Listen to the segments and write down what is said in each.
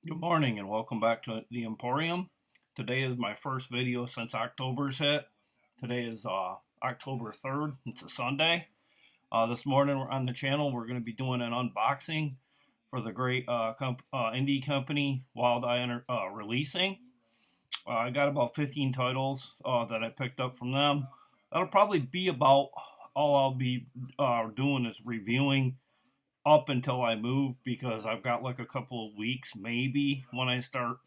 Good morning and welcome back to the Emporium. Today is my first video since October's hit. Today is October 3rd. It's a Sunday. This morning on the channel we're going to be doing an unboxing for the great indie company Wild Eye releasing. I got about 15 titles that I picked up from them. That'll probably be about all I'll be doing is reviewing up until I move, because I've got like a couple of weeks maybe when I start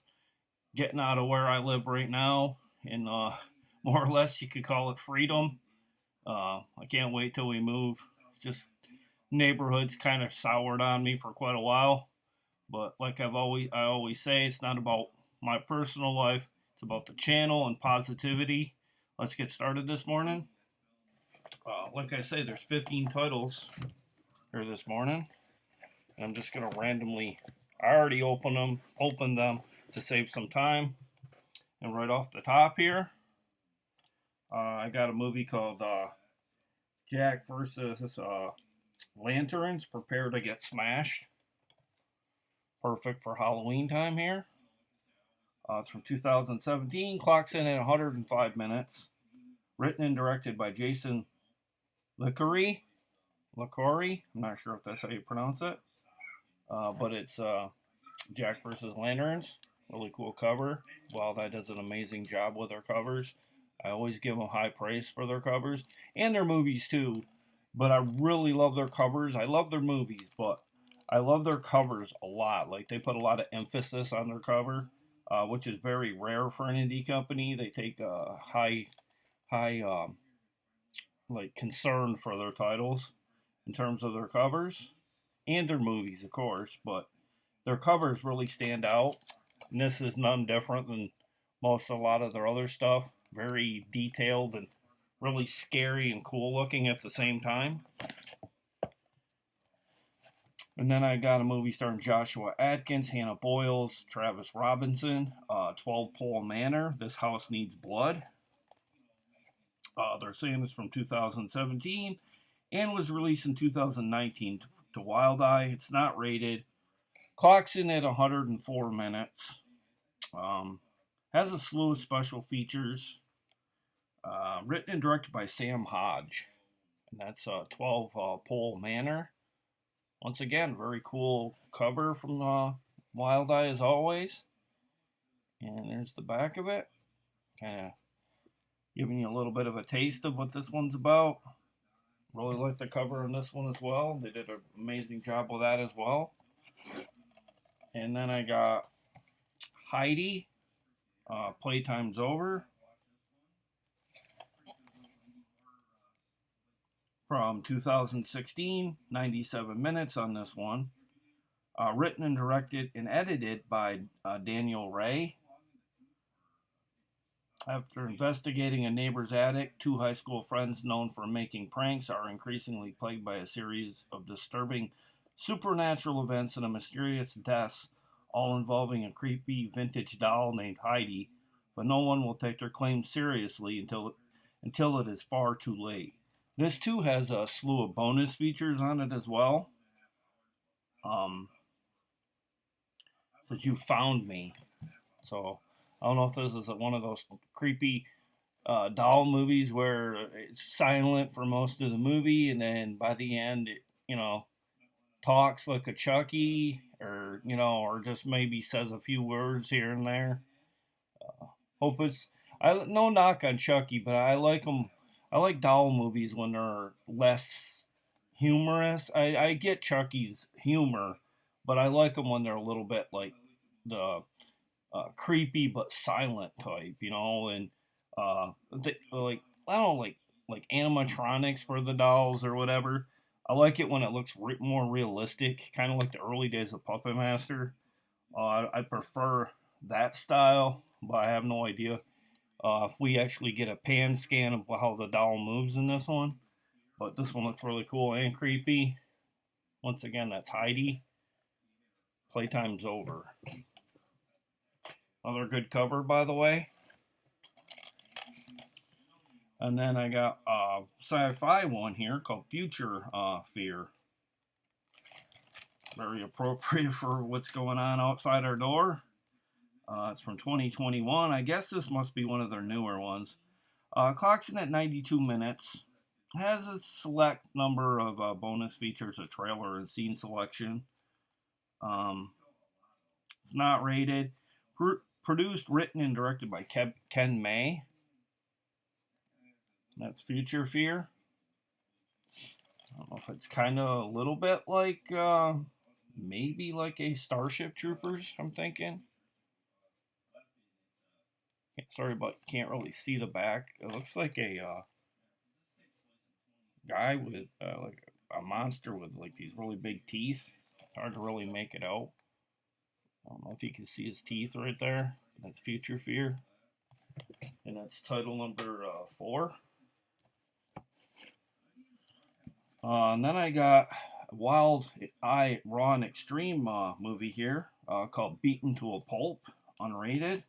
getting out of where I live right now, and more or less you could call it freedom. I can't wait till we move. It's just neighborhood's kind of soured on me for quite a while, but like I always say, it's not about my personal life. It's about the channel and positivity. Let's get started this morning. Like I say, there's 15 titles here this morning. And I'm just gonna randomly. I already opened them to save some time. And right off the top here, I got a movie called Jack versus Lanterns. Prepare to get smashed. Perfect for Halloween time here. It's from 2017. Clocks in at 105 minutes. Written and directed by Jason Licori. I'm not sure if that's how you pronounce it. But it's Jack versus Lanterns. Really cool cover. Wild Eye does an amazing job with their covers. I always give them high praise for their covers and their movies too. But I really love their covers. I love their movies, but I love their covers a lot. Like, they put a lot of emphasis on their cover, which is very rare for an indie company. They take a high like concern for their titles in terms of their covers and their movies, of course. But their covers really stand out, and this is none different than a lot of their other stuff. Very detailed and really scary and cool looking at the same time. And then I got a movie starring Joshua Atkins, Hannah Boyles, Travis Robinson, 12 Pole Manor, This House Needs Blood. They're saying it's from 2017 and was released in 2019 to Wild Eye. It's not rated. Clocks in at 104 minutes. Has a slew of special features. Written and directed by Sam Hodge. And that's 12 Pole Manor. Once again, very cool cover from Wild Eye as always. And there's the back of it. Kind of giving you a little bit of a taste of what this one's about. Really like the cover on this one as well. They did an amazing job with that as well. And then I got Heidi, Playtime's Over, from 2016, 97 minutes on this one. Written and directed and edited by Daniel Ray. After investigating a neighbor's attic, two high school friends known for making pranks are increasingly plagued by a series of disturbing supernatural events and a mysterious deaths, all involving a creepy vintage doll named Heidi, but no one will take their claims seriously until it is far too late. This too has a slew of bonus features on it as well. Says You Found Me. So I don't know if this is one of those creepy doll movies where it's silent for most of the movie, and then by the end, it talks like a Chucky, or just maybe says a few words here and there. Hope it's no knock on Chucky, but I like them. I like doll movies when they're less humorous. I get Chucky's humor, but I like them when they're a little bit like the creepy but silent type, and like I don't know, like animatronics for the dolls or whatever. I like it when it looks more realistic, kind of like the early days of Puppet Master. I prefer that style, but I have no idea if we actually get a pan scan of how the doll moves in this one. But this one looks really cool and creepy. Once again, that's Heidi. Playtime's Over. Another good cover, by the way. And then I got a sci-fi one here called Future Fear. Very appropriate for what's going on outside our door. It's from 2021. I guess this must be one of their newer ones. Clocks in at 92 minutes. Has a select number of bonus features, a trailer and scene selection. It's not rated. Produced, written, and directed by Ken May. That's Future Fear. I don't know if it's kind of a little bit like, maybe like a Starship Troopers, I'm thinking. Sorry, but can't really see the back. It looks like a guy with like a monster with like these really big teeth. Hard to really make it out. I don't know if you can see his teeth right there. That's Future Fear, and that's title number 4. And then I got a Wild Eye Raw and Extreme movie here called Beaten to a Pulp, unrated.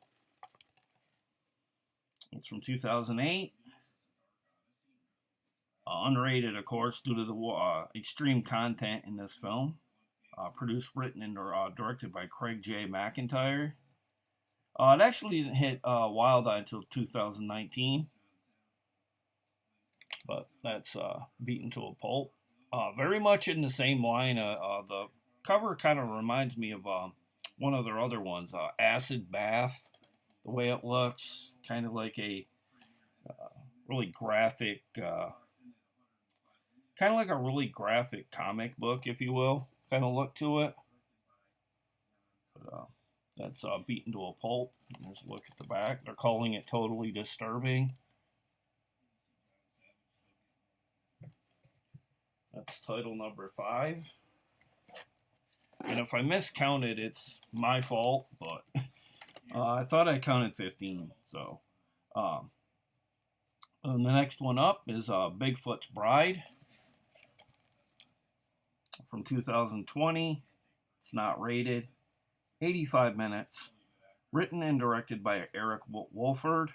It's from 2008. Unrated, of course, due to the extreme content in this film. Produced, written, and directed by Craig J. McIntyre. It actually didn't hit Wild Eye until 2019. But that's Beaten to a Pulp. Very much in the same line. The cover kind of reminds me of one of their other ones, Acid Bath. The way it looks, kind of like a really graphic, kind of like a really graphic comic book, if you will, kind of look to it. But that's Beaten to a Pulp. There's a look at the back. They're calling it Totally Disturbing. That's title number 5. And if I miscounted, it's my fault, but I thought I counted 15. So, and the next one up is Bigfoots Bride from 2020. It's not rated. 85 minutes. Written and directed by Eric Wolford.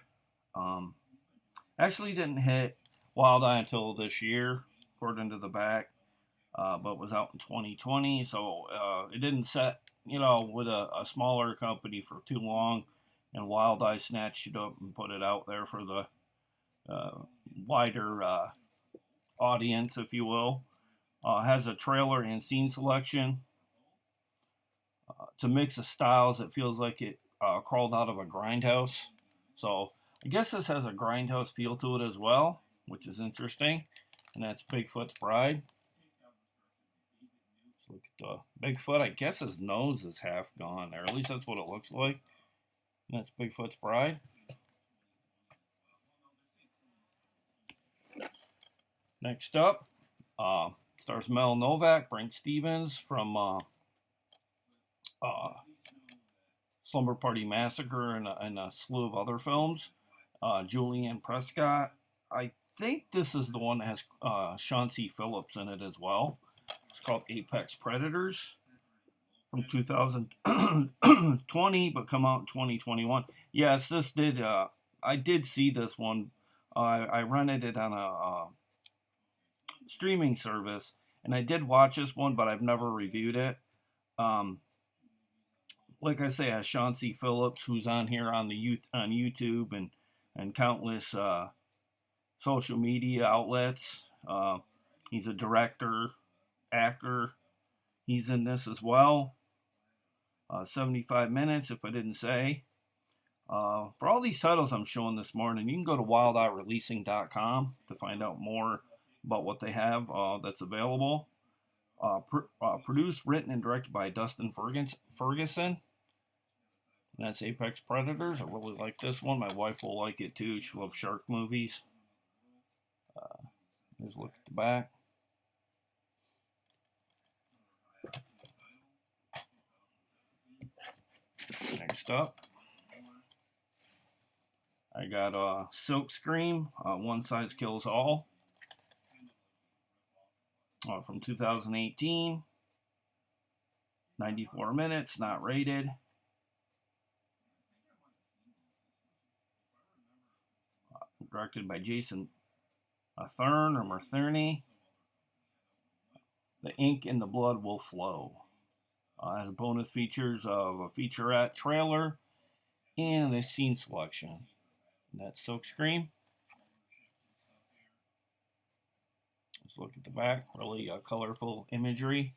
Actually didn't hit Wild Eye until this year, according to the back, but was out in 2020. So it didn't set, with a smaller company for too long, and Wild Eye snatched it up and put it out there for the wider audience, if you will. Has a trailer and scene selection. It's a mix of styles. It feels like it crawled out of a grindhouse. So I guess this has a grindhouse feel to it as well, which is interesting. And that's Bigfoot's Bride. Let's look at the Bigfoot. I guess his nose is half gone there. At least that's what it looks like. And that's Bigfoot's Bride. Next up, stars Mel Novak, Brent Stevens from Slumber Party Massacre and a slew of other films. Julianne Prescott. I think this is the one that has Chauncey Phillips in it as well. It's called Apex Predators from 2020, but come out in 2021. Yes, this did. I did see this one. I rented it on a streaming service, and I did watch this one, but I've never reviewed it. Like I say, has Chauncey Phillips, who's on here on YouTube and countless social media outlets. He's a director, actor. He's in this as well. 75 minutes, if I didn't say. For all these titles I'm showing this morning, you can go to wildeyeReleasing.com to find out more about what they have that's available. Produced, written, and directed by Dustin Ferguson. And that's Apex Predators. I really like this one. My wife will like it too. She loves shark movies. Here's a look at the back. Next up, I got Silk Scream, One Size Kills All, from 2018. 94 minutes, not rated. Directed by Jason Thurn or Marthurny. The ink and the blood will flow. Has bonus features of a featurette trailer and a scene selection. And that's silkscreen. Let's look at the back. Really colorful imagery.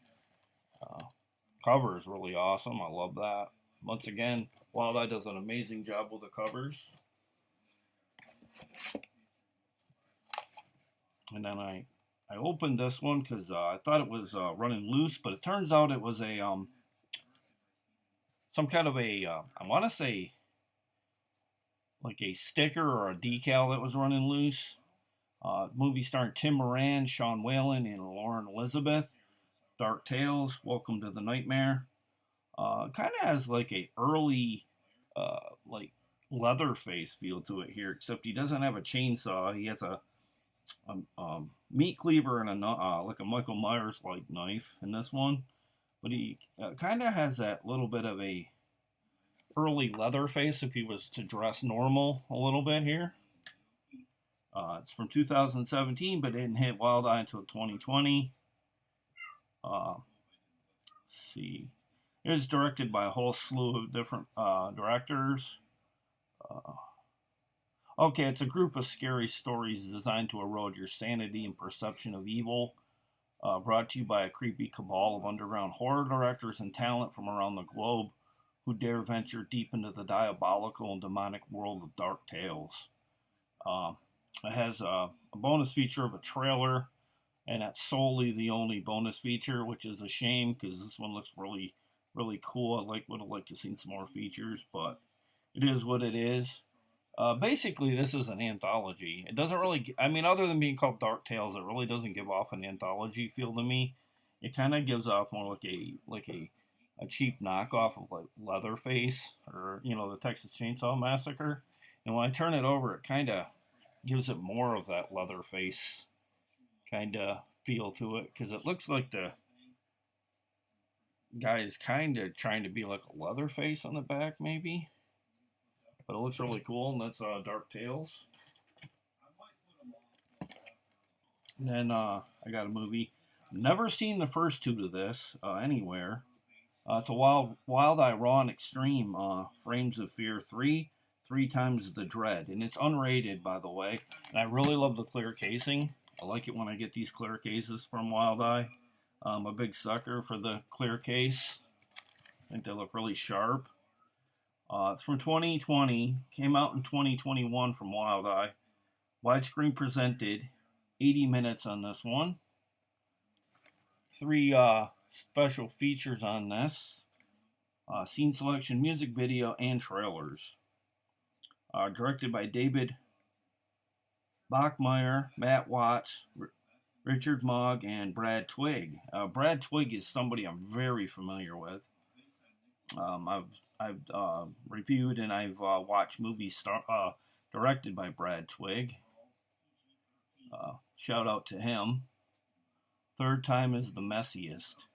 Cover is really awesome. I love that. Once again, Wildeye does an amazing job with the covers. And then I opened this one because I thought it was running loose, but it turns out it was a some kind of a I want to say like a sticker or a decal that was running loose. Movie starring Tim Moran, Sean Whalen, and Lauren Elizabeth. Dark Tales, Welcome to the Nightmare. Kind of has like a early like Leatherface feel to it here, except he doesn't have a chainsaw. He has a meat cleaver and a like a Michael Myers like knife in this one, but he kind of has that little bit of a early Leatherface if he was to dress normal a little bit here. It's from 2017, but it didn't hit Wildeye until 2020. Let's see. It was directed by a whole slew of different directors. Okay, it's a group of scary stories designed to erode your sanity and perception of evil. Brought to you by a creepy cabal of underground horror directors and talent from around the globe who dare venture deep into the diabolical and demonic world of Dark Tales. It has a bonus feature of a trailer, and that's solely the only bonus feature, which is a shame because this one looks really, really cool. Would have liked to see some more features, but it is what it is. Basically, this is an anthology. It doesn't really, I mean, other than being called Dark Tales, it really doesn't give off an anthology feel to me. It kind of gives off more like a cheap knockoff of like Leatherface or the Texas Chainsaw Massacre. And when I turn it over, it kind of gives it more of that Leatherface kind of feel to it because it looks like the guy is kind of trying to be like a Leatherface on the back, maybe. But it looks really cool, and that's Dark Tales. And then I got a movie. Never seen the first two to this anywhere. It's a Wild-Eye Raw and Extreme Frames of Fear 3, Three Times the Dread. And it's unrated, by the way. And I really love the clear casing. I like it when I get these clear cases from Wild-Eye. I'm a big sucker for the clear case. I think they look really sharp. It's from 2020, came out in 2021 from Wildeye. Widescreen presented, 80 minutes on this one. 3 special features on this. Scene selection, music video, and trailers. Directed by David Bachmeyer, Matt Watts, Richard Mogg, and Brad Twigg. Brad Twigg is somebody I'm very familiar with. I've reviewed and I've watched movies directed by Brad Twigg. Shout out to him. Third Time is the Messiest.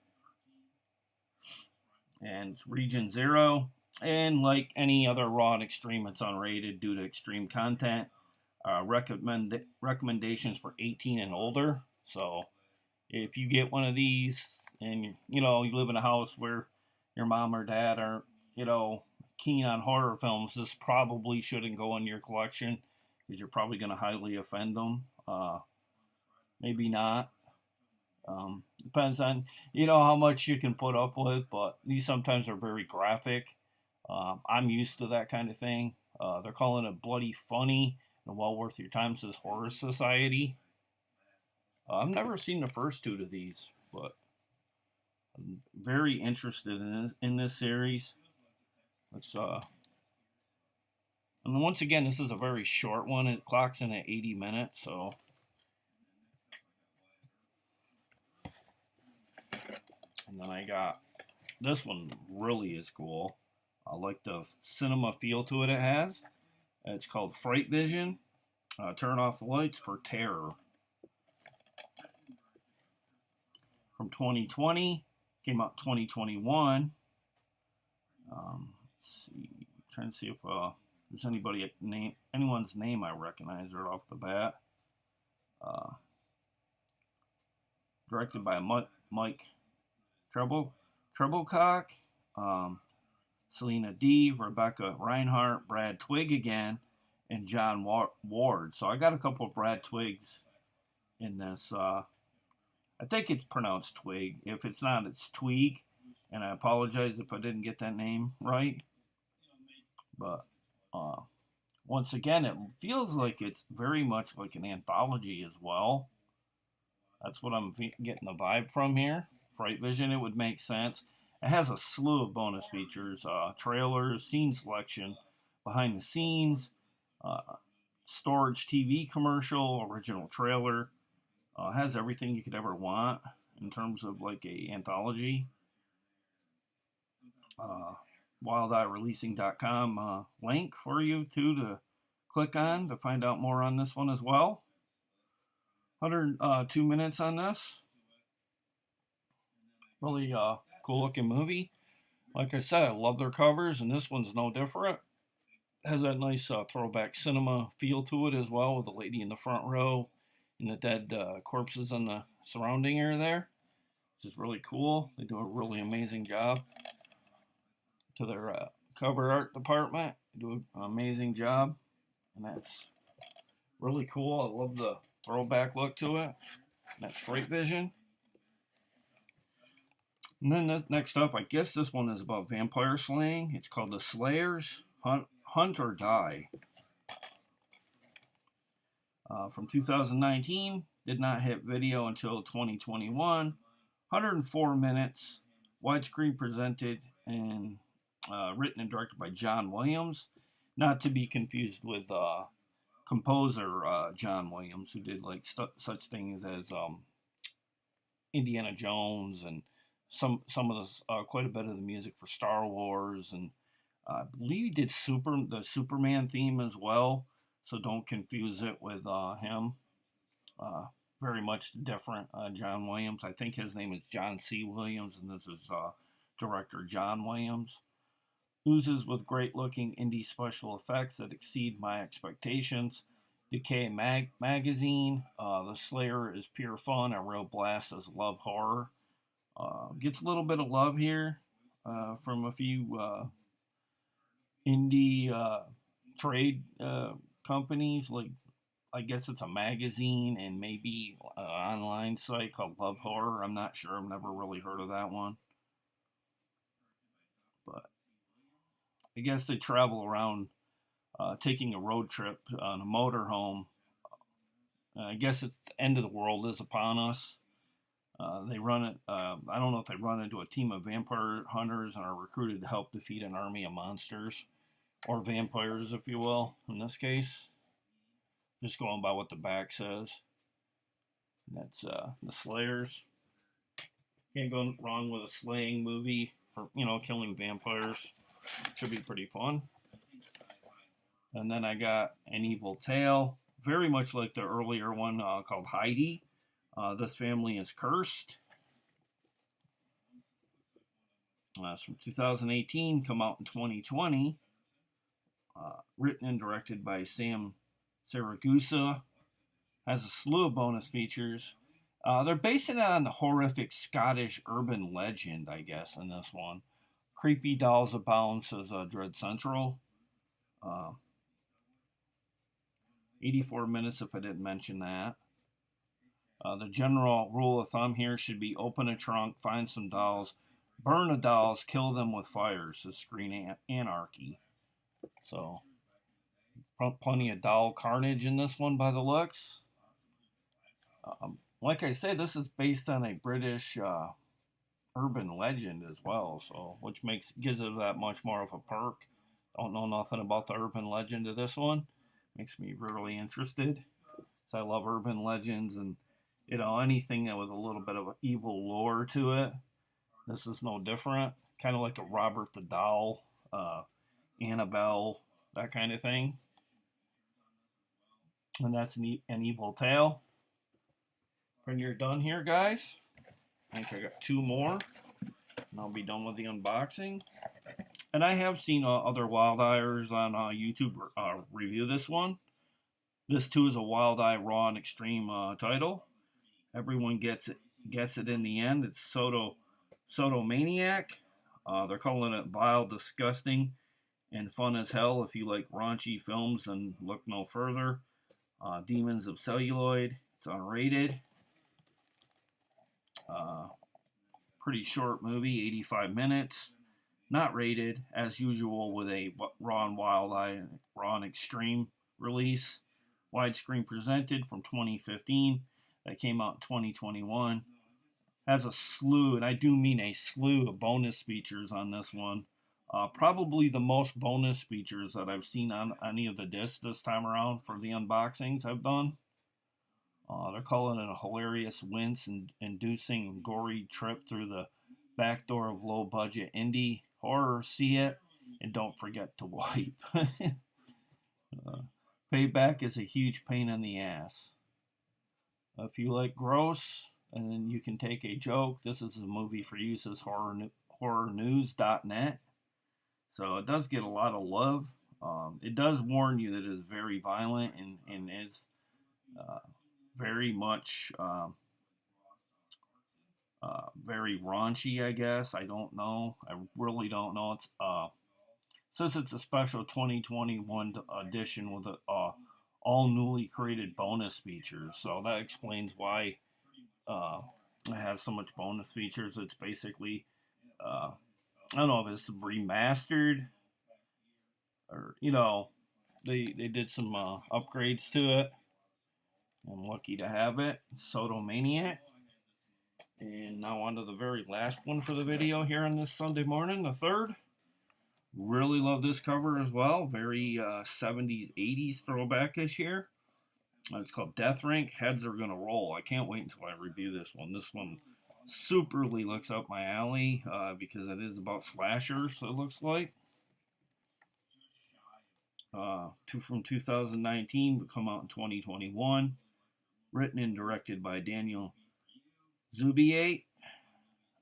And Region Zero. And like any other Raw and Extreme, it's unrated due to extreme content. Recommendations for 18 and older. So if you get one of these and you live in a house where your mom or dad are keen on horror films, this probably shouldn't go in your collection because you're probably going to highly offend them. Maybe not. Depends on how much you can put up with, but these sometimes are very graphic. I'm used to that kind of thing. They're calling it bloody funny and well worth your time, says Horror Society. I've never seen the first 2 of these, but I'm very interested in this series. Let's and once again, this is a very short one. It clocks in at 80 minutes, so and then I got this one. Really is cool. I like the cinema feel to it. It has. It's called Fright Vision. Turn off the lights for terror. From 2020, came out 2021. Let's see. Trying to see if there's anyone's name I recognize right off the bat. Directed by Mike Treble. Treblecock, Selena D, Rebecca Reinhart, Brad Twigg again, and John Ward. So I got a couple of Brad Twiggs in this. I think it's pronounced Twig. If it's not, it's Twig. And I apologize if I didn't get that name right. But once again, it feels like it's very much like an anthology as well. That's what I'm getting the vibe from here. Fright Vision, it would make sense. It has a slew of bonus features, trailers, scene selection, behind the scenes, storage TV commercial, original trailer. Has everything you could ever want in terms of like a anthology. WildEyeReleasing.com link for you too to click on to find out more on this one as well. 102 minutes on this. Really cool looking movie. Like I said, I love their covers, and this one's no different. Has that nice throwback cinema feel to it as well, with the lady in the front row and the dead corpses on the surrounding area there, which is really cool. They do a really amazing job to their cover art department. They do an amazing job, and that's really cool. I love the throwback look to it. That's Fright Vision. And then next up, I guess this one is about vampire slaying. It's called The Slayers, Hunt or Die. From 2019, did not hit video until 2021. 104 minutes, widescreen presented, and written and directed by John Williams. Not to be confused with composer John Williams, who did like such things as Indiana Jones and some of the quite a bit of the music for Star Wars, and I believe he did the Superman theme as well. So don't confuse it with him. Very much different. John Williams. I think his name is John C. Williams, and this is director John Williams. Oozes with great-looking indie special effects that exceed my expectations. Decay Magazine. The Slayer is pure fun. A real blast as love horror. Gets a little bit of love here from a few indie trade companies. Like, I guess it's a magazine and maybe an online site called Love Horror. I'm not sure. I've never really heard of that one. But I guess they travel around taking a road trip on a motorhome. I guess it's the end of the world is upon us. They run it. I don't know if they run into a team of vampire hunters and are recruited to help defeat an army of monsters, or vampires, if you will, in this case. Just going by what the back says. And that's the Slayers. Can't go wrong with a slaying movie for, killing vampires. Should be pretty fun. And then I got An Evil Tale, very much like the earlier one called Heidi. This family is cursed. It's from 2018, come out in 2020. Written and directed by Sam Saragusa. Has a slew of bonus features. They're basing it on the horrific Scottish urban legend, I guess, in this one. Creepy dolls abound, says Dread Central. 84 minutes if I didn't mention that. The general rule of thumb here should be open a trunk, find some dolls, burn the dolls, kill them with fire, says Screen Anarchy. So, plenty of doll carnage in this one by the looks. Like I said, this is based on a British urban legend as well, so which gives it that much more of a perk. Don't know nothing about the urban legend of this one. Makes me really interested. So I love urban legends and anything that with a little bit of evil lore to it. This is no different. Kind of like a Robert the Doll, Annabelle, that kind of thing. And that's an Evil Tale. When you're done here, guys, I think I got two more, and I'll be done with the unboxing. And I have seen other Wild Eyers on YouTube review this one. This too is a Wild Eye Raw and Extreme title. Everyone gets it in the end. It's Sodomaniac. They're calling it vile, disgusting, and fun as hell. If you like raunchy films, then look no further. Demons of Celluloid. It's unrated. Pretty short movie, 85 minutes. Not rated, as usual, with a Raw and Wild Eye, Raw and Extreme release. Widescreen presented from 2015. That came out in 2021. Has a slew, and I do mean a slew, of bonus features on this one. Probably the most bonus features that I've seen on any of the discs this time around for the unboxings I've done. They're calling it a hilarious, wince-inducing, gory trip through the back door of low-budget indie horror. See it, and don't forget to wipe. Payback is a huge pain in the ass. If you like gross, and then you can take a joke, this is a movie for you, says horrornews.net. So it does get a lot of love. It does warn you that it is very violent and is very much very raunchy, I guess. I don't know. I really don't know. It's says it's a special 2021 edition with all newly created bonus features. So that explains why it has so much bonus features. It's basically I don't know if it's remastered or they did some upgrades to it. I'm lucky to have it. Sodomaniac. And now on to the very last one for the video here on this Sunday morning, the 3rd. Really love this cover as well. Very 70s, 80s throwback-ish here. It's called Death Rink. Heads Are Gonna Roll. I can't wait until I review this one. This one superly looks up my alley because it is about slashers, so it looks like. From 2019, but come out in 2021. Written and directed by Daniel Zubiate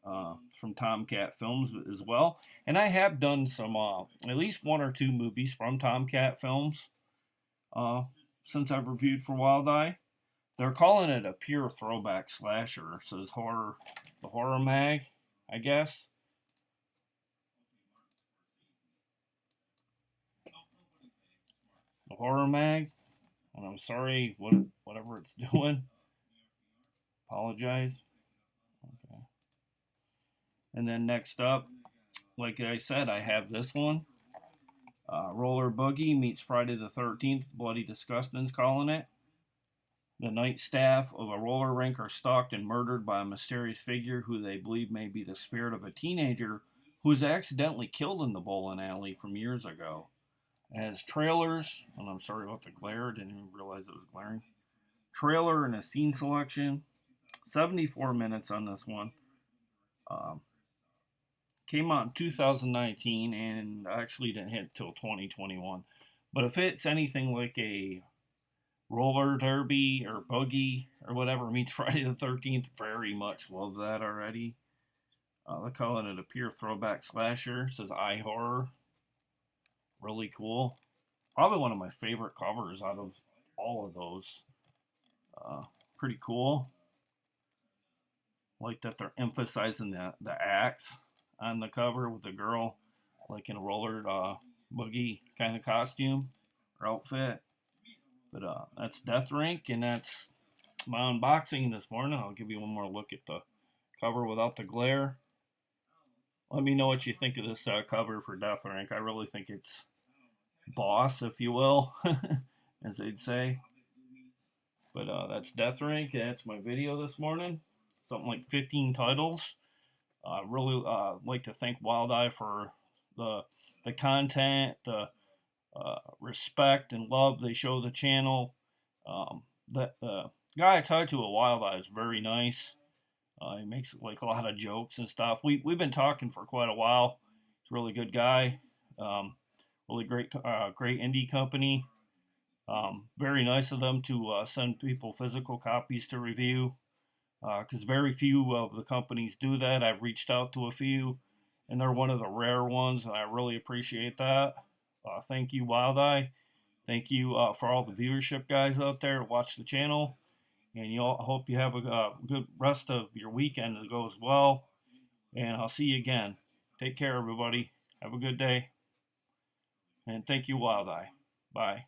from Tomcat Films as well. And I have done some, at least 1 or 2 movies from Tomcat Films since I've reviewed for Wild Eye. They're calling it a pure throwback slasher. It says the horror mag, I guess. The horror mag. And I'm sorry, whatever it's doing. Apologize. Okay. And then next up, like I said, I have this one. Roller Boogie meets Friday the 13th. Bloody Disgusting's calling it. The night staff of a roller rink are stalked and murdered by a mysterious figure who they believe may be the spirit of a teenager who was accidentally killed in the bowling alley from years ago. It has trailers, and I'm sorry about the glare, didn't even realize it was glaring. Trailer and a scene selection. 74 minutes on this one. Came out in 2019 and actually didn't hit until 2021. But if it's anything like a roller derby or boogie or whatever meets Friday the 13th, very much love that already. They're calling it a pure throwback slasher. It says iHorror. Really cool. Probably one of my favorite covers out of all of those. Pretty cool. Like that they're emphasizing the axe on the cover with the girl like in a roller boogie kind of costume or outfit. But that's Death Rink, and that's my unboxing this morning. I'll give you one more look at the cover without the glare. Let me know what you think of this cover for Death Rink. I really think it's boss, if you will, as they'd say. But that's Death Rink, and that's my video this morning. Something like 15 titles. Really like to thank Wild Eye for the content, the respect and love they show the channel. The guy I talked to at Wild Eye is very nice. He makes like a lot of jokes and stuff. We've been talking for quite a while. He's a really good guy. Really great indie company. Very nice of them to send people physical copies to review. Because very few of the companies do that. I've reached out to a few, and they're one of the rare ones, and I really appreciate that. Thank you, Wild Eye. Thank you for all the viewership guys out there to watch the channel, and I hope you have a good rest of your weekend that goes well. And I'll see you again. Take care, everybody. Have a good day. And thank you, Wild Eye. Bye.